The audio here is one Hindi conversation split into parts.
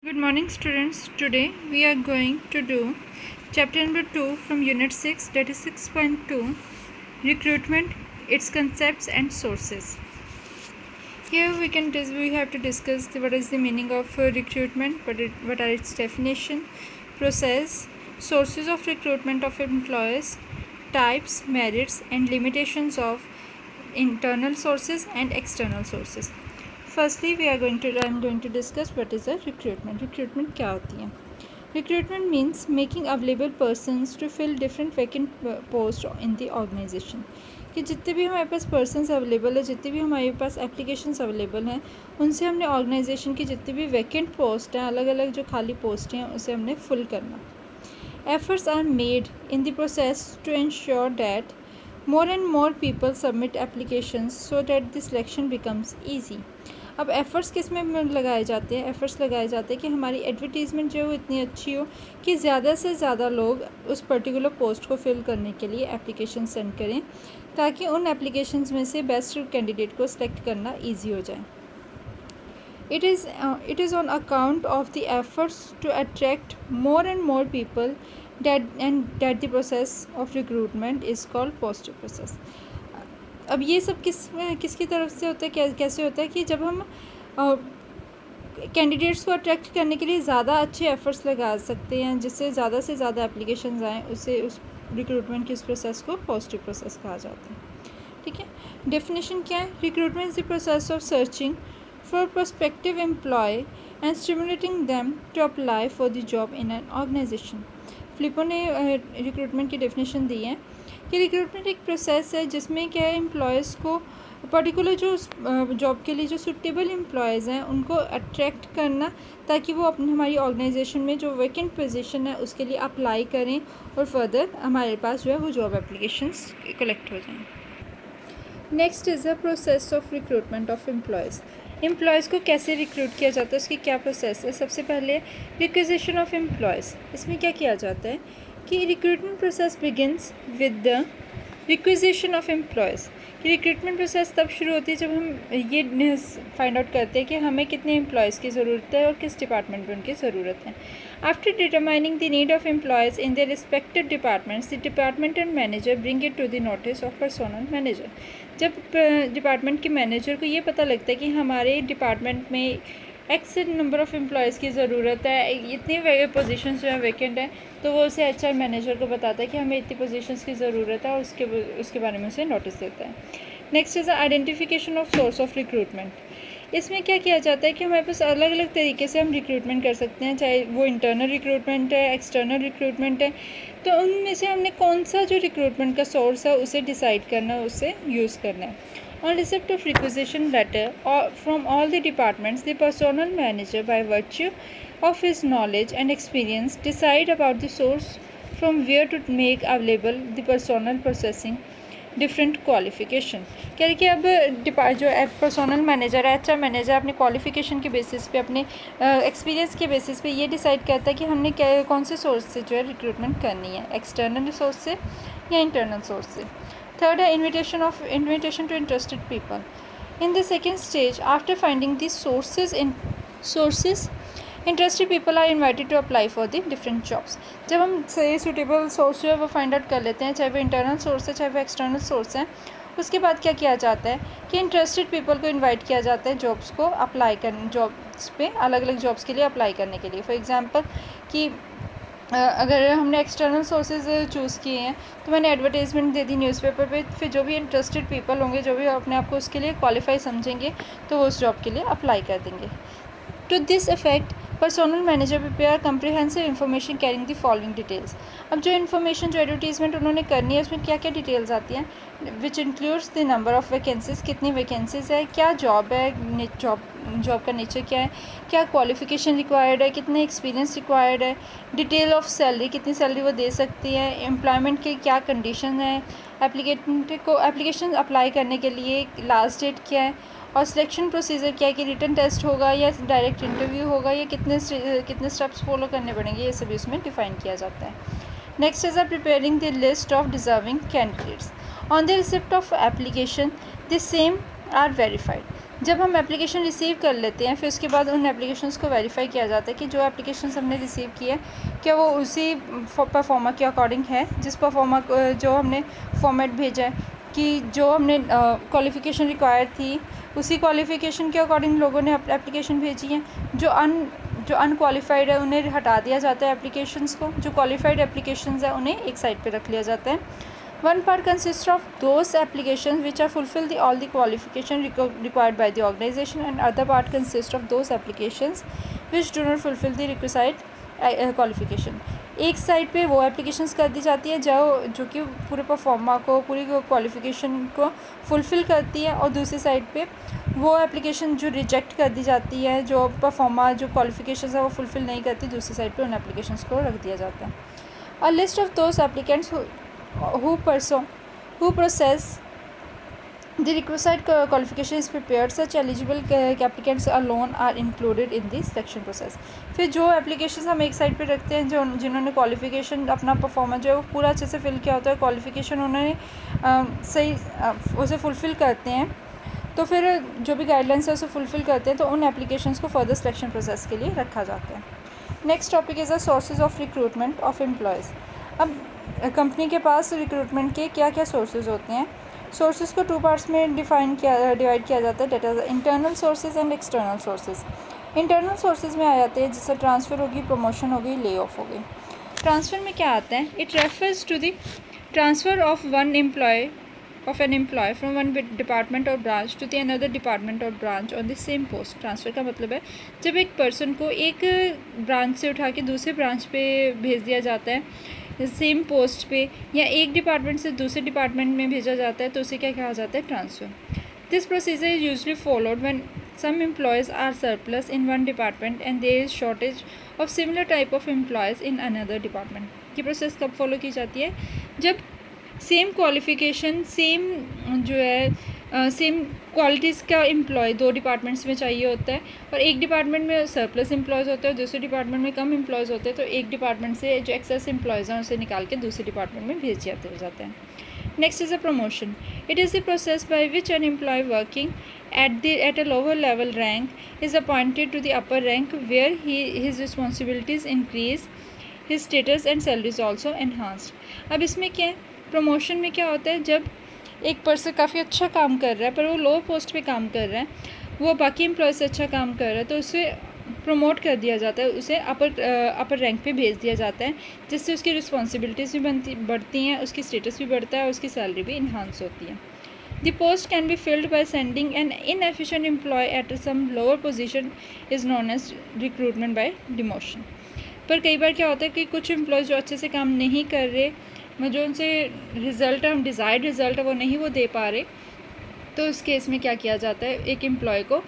Good morning students. Today we are going to do chapter number 2 from unit 6, that is 6.2, recruitment, its concepts and sources. Here we have to discuss what is the meaning of recruitment, what are its definition, process, sources of recruitment of employees, types, merits and limitations of internal sources and external sources. Firstly I am going to discuss what is a recruitment. Recruitment क्या होती है? Recruitment means making available persons to fill different vacant post in the organisation. कि जितने भी हमारे पास पर्सनस अवेलेबल है, जितने भी हमारे पास एप्लीकेशंस अवेलेबल हैं, उनसे हमने ऑर्गेनाइजेशन की जितनी भी वैकेंट पोस्ट हैं, अलग अलग जो खाली पोस्ट हैं, उसे हमने फुल करना. Efforts are made in the process to ensure that more and more people submit applications so that the selection becomes easy. अब एफ़र्ट्स किस में लगाए जाते हैं? एफ़र्ट्स लगाए जाते हैं कि हमारी एडवर्टीज़मेंट जो है वो इतनी अच्छी हो कि ज़्यादा से ज़्यादा लोग उस पर्टिकुलर पोस्ट को फिल करने के लिए एप्लीकेशन सेंड करें, ताकि उन एप्लीकेशंस में से बेस्ट कैंडिडेट को सिलेक्ट करना ईजी हो जाए. It is on account of the efforts to attract more and more people that the process of recruitment is called positive process. अब ये सब किसकी तरफ से होता है, कैसे होता है कि जब हम कैंडिडेट्स को अट्रैक्ट करने के लिए ज़्यादा अच्छे एफर्ट्स लगा सकते हैं, जिससे ज़्यादा से ज़्यादा एप्लीकेशंस आएँ, उससे उस रिक्रूटमेंट की इस प्रोसेस को पॉजिटिव प्रोसेस कहा जाता है. ठीक है. डेफिनेशन क्या है? Recruitment is the process of searching for prospective employee and stimulating them to apply for the job in an organization. Filippo ने रिक्रूटमेंट की डेफिनेशन दी है कि रिक्रूटमेंट एक प्रोसेस है जिसमें क्या है, एम्प्लॉयज़ को पर्टिकुलर जो जॉब के लिए जो सुटेबल एम्प्लॉयज़ हैं उनको अट्रैक्ट करना, ताकि वो अपनी हमारी ऑर्गेनाइजेशन में जो वैकेंट पोजीशन है उसके लिए अप्लाई करें और फर्दर हमारे पास जो है वो जॉब एप्लीकेशंस कलेक्ट हो जाएँ. Next is the process of recruitment of employees. Employees को कैसे रिक्रूट किया जाता है, उसकी क्या प्रोसेस है? सबसे पहले रिक्विजिशन ऑफ एम्प्लॉयज़. इसमें क्या किया जाता है कि recruitment process begins with the requisition of employees. कि रिक्रूटमेंट प्रोसेस तब शुरू होती है जब हम ये फाइंड आउट करते हैं कि हमें कितने एम्प्लॉयज़ की ज़रूरत है और किस डिपार्टमेंट में उनकी ज़रूरत है. After determining the need of employees in the respective departments, the departmental manager bring it to the notice of personnel manager. जब डिपार्टमेंट के मैनेजर को ये पता लगता है कि हमारे डिपार्टमेंट में एक्स नंबर ऑफ एम्प्लॉयज़ की ज़रूरत है, इतनी पोजीशंस जो है वैकेंट है, तो वो उसे एचआर मैनेजर को बताता है कि हमें इतनी पोजीशंस की ज़रूरत है और उसके बारे में उसे नोटिस देता है. Next is identification of source of recruitment. इसमें क्या किया जाता है कि हमारे पास अलग अलग तरीके से हम रिक्रूटमेंट कर सकते हैं, चाहे वो इंटरनल रिक्रूटमेंट है, एक्सटर्नल रिक्रूटमेंट है. तो उनमें से हमने कौन सा जो रिक्रूटमेंट का सोर्स है उसे डिसाइड करना है, उसे यूज़ करना है. On receipt of requisition letter from all the departments, the personnel manager, by virtue of his knowledge and experience, decide about the source from where to make available the personnel processing different qualification. कह रही कि अब जो पर्सोनल मैनेजर है, एचआर मैनेजर, अपने क्वालिफ़िकेशन के बेसिस पे, अपने एक्सपीरियंस के बेसिस पे ये डिसाइड करता है कि हमने कौन से सोर्स से जो है रिक्रूटमेंट करनी है, एक्सटर्नल सोर्स से या इंटरनल सोर्स से. थर्ड है invitation to interested people. In the second stage, after finding the sources interested people are invited to apply for the different jobs. जब हम सही सूटेबल सोर्स जो है वो फाइंड आउट कर लेते हैं, चाहे वो इंटरनल सोर्स है चाहे वो एक्सटर्नल सोर्स है, उसके बाद क्या किया जाता है कि इंटरेस्टेड पीपल को इन्वाइट किया जाता है जॉब्स को अप्लाई करने, जॉब्स पे अलग अलग जॉब्स के लिए अप्लाई करने के लिए. फॉर एग्जांपल कि अगर हमने एक्सटर्नल सोर्सेज चूज़ किए हैं तो मैंने एडवर्टाइजमेंट दे दी न्यूज़पेपर पे, फिर जो भी इंटरेस्टेड पीपल होंगे, जो भी अपने आप को उसके लिए क्वालिफाई समझेंगे, तो वो उस जॉब के लिए अप्लाई कर देंगे. To this effect, personnel manager prepare comprehensive information carrying the following details. अब जो इन्फॉर्मेशन, जो एडवर्टीजमेंट उन्होंने करनी है, उसमें क्या क्या डिटेल्स आती हैं, which includes the number of vacancies, कितनी वैकेंसीज़ है, क्या जॉब है, जॉब का नेचर क्या है, क्या क्वालिफ़िकेशन रिक्वायर्ड है, कितने एक्सपीरियंस रिक्वायर्ड है, डिटेल ऑफ सैलरी, कितनी सैलरी वो दे सकती है, एम्प्लॉयमेंट के क्या कंडीशन है, एप्लीकेशन अप्लाई करने के लिए लास्ट डेट क्या है, और सिलेक्शन प्रोसीजर क्या है कि रिटन टेस्ट होगा या डायरेक्ट इंटरव्यू होगा, या कितने स्टेप्स फॉलो करने पड़ेंगे, ये सभी उसमें डिफ़ाइन किया जाता है. Next is preparing the list of deserving candidates. On the receipt of application the same are verified. जब हम एप्लीकेशन रिसीव कर लेते हैं फिर उसके बाद उन एप्लीकेशंस को वेरीफाई किया जाता है कि जो एप्लीकेशंस हमने रिसीव की है क्या वो उसी परफॉर्मा के अकॉर्डिंग है जिस परफॉर्मा जो हमने फॉर्मेट भेजा है, कि जो हमने क्वालिफ़िकेशन रिक्वायर्ड थी उसी क्वालिफ़िकेशन के अकॉर्डिंग लोगों ने एप्लीकेशन भेजी है। जो अनक्वालिफाइड है उन्हें हटा दिया जाता है एप्लीकेशंस को, जो क्वालिफाइड एप्लीकेशंस है उन्हें एक साइड पे रख लिया जाता है। One part consists of those applications which are fulfill all the qualification required by the organization, and other part consists of those applications which do not fulfill the requisite qualification. एक साइड पे वो एप्लीकेशंस कर दी जाती है जो कि पूरे परफॉर्मा को, पूरी क्वालिफिकेशन को फुलफ़िल करती है, और दूसरी साइड पे वो एप्लीकेशन जो रिजेक्ट कर दी जाती है, जो परफॉर्मा जो क्वालिफिकेशंस है वो फुलफ़िल नहीं करती, दूसरी साइड पे उन एप्लीकेशंस को रख दिया जाता है। A list of those applicants who process the requisite qualification is prepared. Such eligible applicants alone are included in the selection process. फिर जो एप्लीकेशन हम एक साइड पे रखते हैं जो जिन्होंने क्वालिफिकेशन अपना परफॉर्मेंस जो है वो पूरा अच्छे से फिल किया होता है, क्वालिफिकेशन उन्होंने सही उसे फुलफ़िल करते हैं, तो फिर जो भी गाइडलाइंस है उसे फुलफ़िल करते हैं, तो उन एप्लीकेशंस को फर्दर सिलेक्शन प्रोसेस के लिए रखा जाता है। Next topic is the sources of recruitment of employees. अब कंपनी के पास रिक्रूटमेंट के क्या क्या सोर्सेज होते हैं। सोर्सेज को 2 पार्ट्स में डिवाइड किया जाता है, that is internal sources and external sources. Internal sources में आ जाते हैं जैसे ट्रांसफ़र होगी, प्रमोशन होगी, ले ऑफ हो गई। ट्रांसफ़र में क्या आता है, it refers to the transfer of an employee from one department और branch to the another department और branch on the same post. Transfer का मतलब है जब एक पर्सन को एक ब्रांच से उठा के दूसरे ब्रांच पे भेज दिया जाता है सेम पोस्ट पे, या एक डिपार्टमेंट से दूसरे डिपार्टमेंट में भेजा जाता है, तो उसे क्या कहा जाता है, transfer. This procedure is usually followed when some employees are surplus in one department and there is shortage of similar type of employees in another department. ये प्रोसेस कब फॉलो की जाती है, जब सेम क्वालिफ़िकेशन, सेम जो है सेम क्वालिटीज़ का एम्प्लॉय 2 डिपार्टमेंट्स में चाहिए होता है, और एक डिपार्टमेंट में सरप्लस एम्प्लॉयज़ होते हैं और दूसरे डिपार्टमेंट में कम एम्प्लॉयज़ होते हैं, तो एक डिपार्टमेंट से जो एक्सेस एम्प्लॉयज़ हैं उसे निकाल के दूसरे डिपार्टमेंट में भेज दिया जाता है। Next is a promotion. It is the process by which an employee working at a lower level rank is appointed to the upper rank where his responsibilities increase, his status and salary is also enhanced. अब इसमें क्या है, प्रमोशन में क्या होता है, जब एक पर्सन काफ़ी अच्छा काम कर रहा है पर वो लोअर पोस्ट पे काम कर रहा है, वो बाकी एम्प्लॉय से अच्छा काम कर रहा है, तो उसे प्रमोट कर दिया जाता है, उसे अपर रैंक पे भेज दिया जाता है, जिससे उसकी रिस्पॉन्सिबिलिटीज़ भी बढ़ती हैं, उसकी स्टेटस भी बढ़ता है और उसकी सैलरी भी इन्हांस होती है। The post can be filled by sending an inefficient employee at some lower position is known as recruitment by demotion. पर कई बार क्या होता है कि कुछ एम्प्लॉयज़ जो अच्छे से काम नहीं कर रहे, जो उनसे रिज़ल्ट है, डिज़ायर्ड रिज़ल्ट है, वो दे पा रहे, तो उस केस में क्या किया जाता है, एक एम्प्लॉय को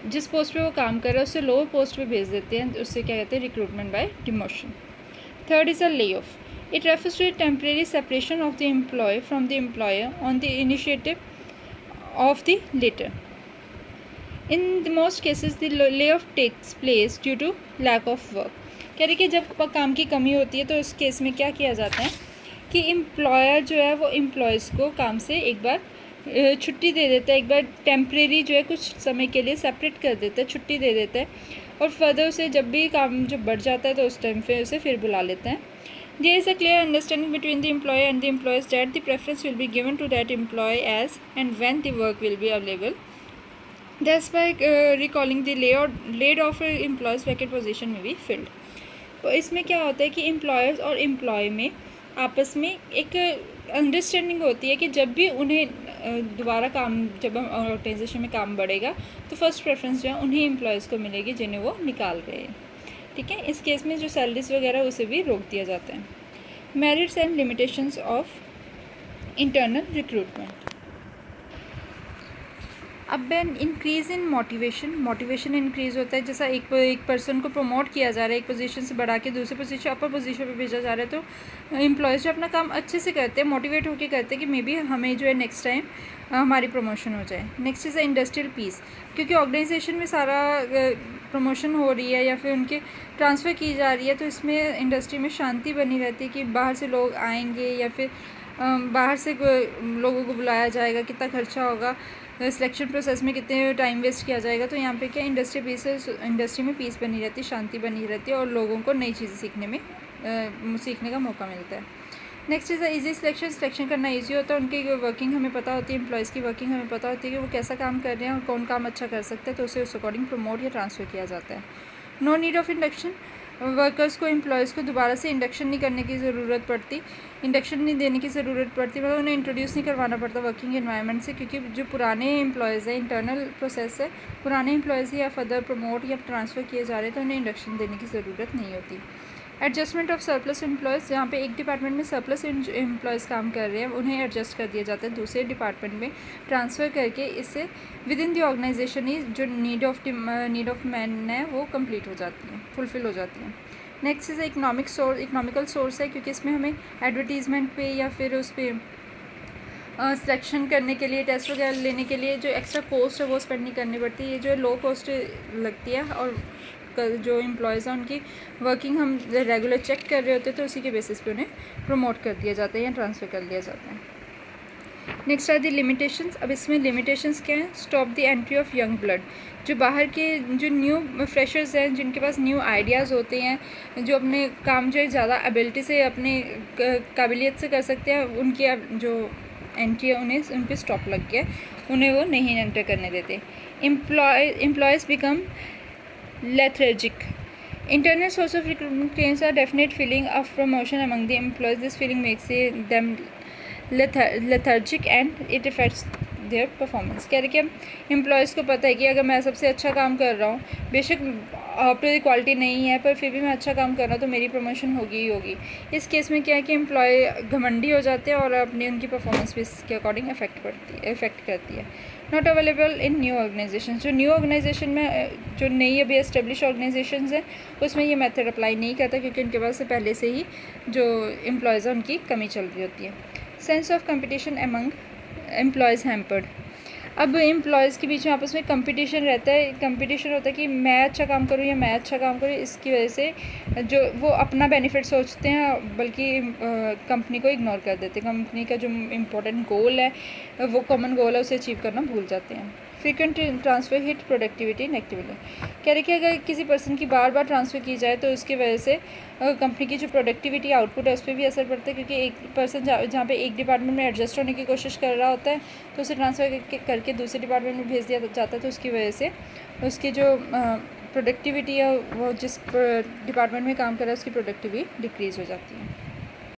जिस पोस्ट पे वो काम कर रहा है उससे लोअर पोस्ट पे भेज देते हैं, उससे क्या कहते हैं, recruitment by demotion. Third is a lay off. It refers to temporary separation of the employee from the employer on the initiative of the latter. In the most cases the lay off takes place due to lack of work. कह रही कि जब काम की कमी होती है तो उस केस में क्या किया जाता है कि एम्प्लॉयर जो है वो एम्प्लॉयज़ को काम से एक बार छुट्टी दे देता है, एक बार टेम्परेरी जो है कुछ समय के लिए सेपरेट कर देता है, छुट्टी दे देता है, और फर्दर उसे जब भी काम जब बढ़ जाता है तो उस टाइम पे उसे फिर बुला लेते हैं। There is a clear understanding between the employer and the employees that the preference will be given to that employee as and when the work will be available. That's by recalling the laid off employees vacant position में बी फिल्ड। तो इसमें क्या होता है कि एम्प्लॉयर्स और एम्प्लॉय में आपस में एक अंडरस्टैंडिंग होती है कि जब भी उन्हें दोबारा काम, जब ऑर्गेनाइजेशन में काम बढ़ेगा तो फर्स्ट प्रेफरेंस जो है उन्हीं एम्प्लॉयज़ को मिलेगी जिन्हें वो निकाल रहे हैं। ठीक है, इस केस में जो सैलरीज वगैरह उसे भी रोक दिया जाता है। Merits and limitations of internal recruitment. अब इंक्रीज़ इन मोटिवेशन इंक्रीज़ होता है, जैसा एक पर्सन को प्रमोट किया जा रहा है, एक पोजीशन से बढ़ा के दूसरे पोजीशन, अपर पोजीशन पे भेजा जा रहा है, तो एम्प्लॉयज़ जो अपना काम अच्छे से करते हैं, मोटिवेट होकर करते हैं कि मे बी हमें जो है नेक्स्ट टाइम हमारी प्रमोशन हो जाए। नेक्स्ट इज़ इंडस्ट्रियल पीस, क्योंकि ऑर्गेनाइजेशन में सारा प्रमोशन हो रही है या फिर उनके ट्रांसफ़र की जा रही है, तो इसमें इंडस्ट्री में शांति बनी रहती है कि बाहर से लोग आएंगे या फिर बाहर से लोगों को बुलाया जाएगा, कितना खर्चा होगा, सिलेक्शन प्रोसेस में कितने टाइम वेस्ट किया जाएगा। तो यहाँ पे क्या इंडस्ट्री में पीस बनी रहती है, शांति बनी रहती है और लोगों को नई चीज़ें सीखने का मौका मिलता है। नेक्स्ट इज़ ईजी सिलेक्शन करना ईजी होता है। उनकी वर्किंग हमें पता होती है, एम्प्लॉयज़ की वर्किंग हमें पता होती है कि वो कैसा काम कर रहे हैं और कौन काम अच्छा कर सकता है, तो उसे उस अकॉर्डिंग प्रमोट या ट्रांसफ़र किया जाता है। No need of induction, workers को एम्प्लॉयज़ को दोबारा से इंडक्शन नहीं करने की ज़रूरत पड़ती, इंडक्शन नहीं देने की ज़रूरत पड़ती, मतलब उन्हें इंट्रोड्यूस नहीं करवाना पड़ता वर्किंग एनवायरनमेंट से, क्योंकि जो पुराने एम्प्लॉयज़ हैं, इंटरनल प्रोसेस है, पुराने एम्प्लॉयज़ या फर्दर प्रमोट या ट्रांसफ़र किए जा रहे हैं तो उन्हें इंडक्शन देने की ज़रूरत नहीं होती। एडजस्टमेंट ऑफ सरप्लस एम्प्लॉयज़, जहाँ पे एक डिपार्टमेंट में सरप्लस एम्प्लॉयज़ काम कर रहे हैं उन्हें एडजस्ट कर दिया जाता है दूसरे डिपार्टमेंट में ट्रांसफ़र करके, इससे विद इन द ऑर्गेनाइजेशन ही जो नीड ऑफ मैन है वो कंप्लीट हो जाती है, फुलफ़िल हो जाती है। नेक्स्ट इज़ इकोनॉमिकल सोर्स है, क्योंकि इसमें हमें एडवर्टीज़मेंट पे या फिर उस पर सिलेक्शन करने के लिए, टेस्ट वगैरह लेने के लिए जो एक्स्ट्रा कॉस्ट है वो स्पेंड नहीं करनी पड़ती है, ये जो लो कॉस्ट लगती है। और जो एम्प्लॉयज़ हैं उनकी वर्किंग हम रेगुलर चेक कर रहे होते हैं, तो उसी के बेसिस पे उन्हें प्रमोट कर दिया जाता है या ट्रांसफ़र कर दिया जाता है। Next are the limitations. अब इसमें लिमिटेशंस क्या हैं? Stop the entry of young blood, जो बाहर के जो न्यू फ्रेशर्स हैं जिनके पास न्यू आइडियाज़ होते हैं, जो अपने काम जो है ज़्यादा एबिलिटी से अपने काबिलियत से कर सकते हैं, उनकी जो एंट्री है उन्हें उन पर स्टॉप लग गया, उन्हें वो नहीं एंटर करने देते। Employees become lethargic. Internal source of recruitment creates a definite feeling of promotion among the employees. This feeling makes them lethargic and it affects their performance. कह रहे कि एम्प्लॉयज़ को पता है कि अगर मैं सबसे अच्छा काम कर रहा हूँ, बेशक आपकी क्वालिटी नहीं है पर फिर भी मैं अच्छा काम कर रहा हूँ तो मेरी प्रमोशन होगी ही होगी। इस केस में क्या है कि एम्प्लॉय घमंडी हो जाते हैं और अपनी उनकी परफॉर्मेंस भी इसके अकॉर्डिंग इफेक्ट करती है। Not available in new organisation, जो न्यू ऑर्गेनाइजेशन में जो नई अभी एस्टेब्लिश ऑर्गेनाइजेशंस हैं उसमें ये मेथड अप्लाई नहीं करता, क्योंकि उनके पास से पहले से ही जो एम्प्लॉयज़ हैं उनकी कमी चल रही होती है। Sense of competition among employees hampered. अब एम्प्लॉयज़ के बीच में आपस में कंपटीशन रहता है, कंपटीशन होता है कि मैं अच्छा काम करूँ या मैं अच्छा काम करूँ, इसकी वजह से जो वो अपना बेनिफिट सोचते हैं बल्कि कंपनी को इग्नोर कर देते हैं। कंपनी का जो इम्पोर्टेंट गोल है, वो कॉमन गोल है, उसे अचीव करना भूल जाते हैं। Frequent transfer hit productivity negatively. कह रहे कि अगर किसी पर्सन की बार बार ट्रांसफ़र की जाए तो उसकी वजह से कंपनी की जो प्रोडक्टिविटी आउटपुट है उस पर भी असर पड़ता है, क्योंकि एक पर्सन जहाँ पे एक डिपार्टमेंट में एडजस्ट होने की कोशिश कर रहा होता है तो उसे ट्रांसफ़र करके दूसरे डिपार्टमेंट में भेज दिया जाता है, तो उसकी वजह से उसकी जो प्रोडक्टिविटी है वो जिस डिपार्टमेंट में काम कर रहा है उसकी प्रोडक्टिविटी डिक्रीज़ हो जाती है।